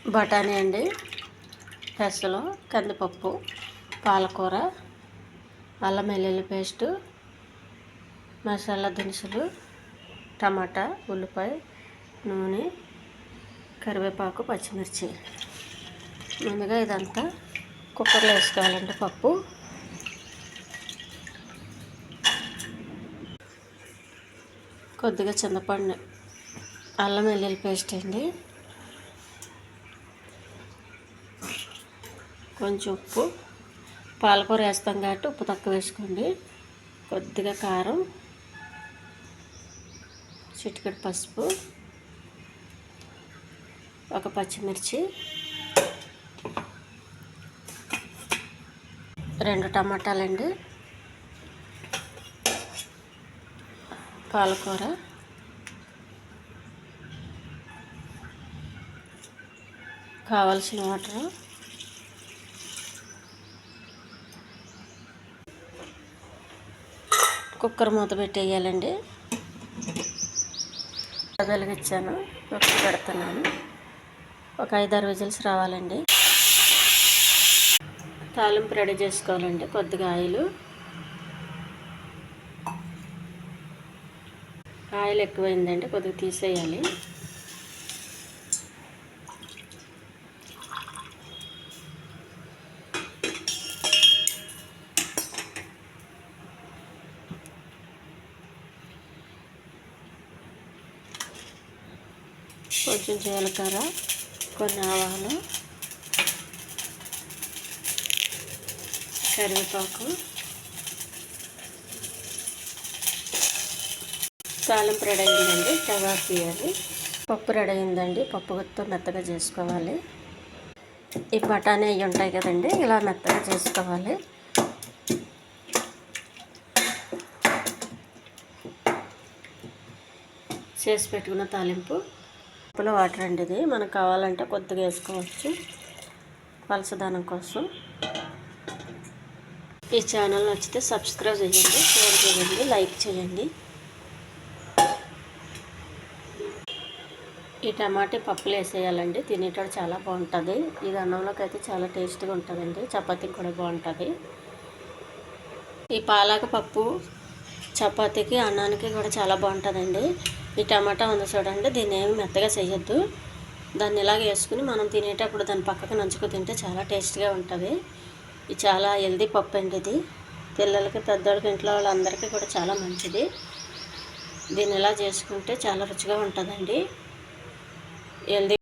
బఠానీ అండి, పెసలు, కందిపప్పు, పాలకూర, అల్లం వెల్లుల్లి పేస్టు, మసాలా దినుసులు, టమాటా, ఉల్లిపాయ, నూనె, కరివేపాకు, పచ్చిమిర్చి. ముందుగా ఇదంతా కుక్కర్లో వేసుకోవాలండి. పప్పు కొద్దిగా చింతపండు, అల్లం వెల్లుల్లి పేస్ట్ అండి, కొంచెం ఉప్పు, పాలకూర వేస్తాం కాబట్టి ఉప్పు తక్కువ వేసుకోండి, కొద్దిగా కారం, చిటికెడు పసుపు, ఒక పచ్చిమిర్చి, 2 టమాటాలండి, పాలకూర, కావాల్సిన వాటర్, కుక్కర్ మూత పెట్టేయాలండి. వెలిగించాను, కుక్కర్ పెడుతున్నాను. ఒక 5-6 విజిల్స్ రావాలండి. తాలింపు రెడీ చేసుకోవాలండి. కొద్దిగా ఆయిల్ ఎక్కువైందండి, కొద్దిగా తీసేయాలి. కొంచెం జీలకర్ర, కొన్ని ఆవాలు, కరివేపాకు, తాలింపు రెడీ అయిందండి. స్టవ్ ఆఫ్ చేయాలి. పప్పు రెడీ అయిందండి. పప్పు గుత్తో మెత్తగా చేసుకోవాలి. ఈ బఠానీ అవి ఉంటాయి కదండి, ఇలా మెత్తగా చేసుకోవాలి. చేసి పెట్టుకున్న తాలింపు, పప్పులో వాటర్ అండి. ఇది మనకు కావాలంటే కొద్దిగా వేసుకోవచ్చు పలసదనం కోసం. ఈ ఛానల్ నచ్చితే సబ్స్క్రైబ్ చేయండి, షేర్ చేయండి, లైక్ చేయండి. ఈ టమాటా పప్పులు వేసేయాలండి. తినేటప్పుడు చాలా బాగుంటుంది. ఇది అన్నంలోకి అయితే చాలా టేస్ట్గా ఉంటుందండి. చపాతీకి కూడా బాగుంటుంది. ఈ పాలక పప్పు చపాతీకి, అన్నానికి కూడా చాలా బాగుంటుందండి. ఈ టమాటా ఉంది చూడండి, దీన్ని ఏమి మెత్తగా చేయొద్దు. దాన్ని ఇలాగ వేసుకుని మనం తినేటప్పుడు దాన్ని పక్కకు నంచుకు తింటే చాలా టేస్ట్గా ఉంటుంది. ఇది చాలా హెల్దీ పప్పు అండి. ఇది పిల్లలకి, పెద్దవాళ్ళకి, ఇంట్లో వాళ్ళందరికీ కూడా చాలా మంచిది. దీన్ని ఇలా చేసుకుంటే చాలా రుచిగా ఉంటుందండి. హెల్దీ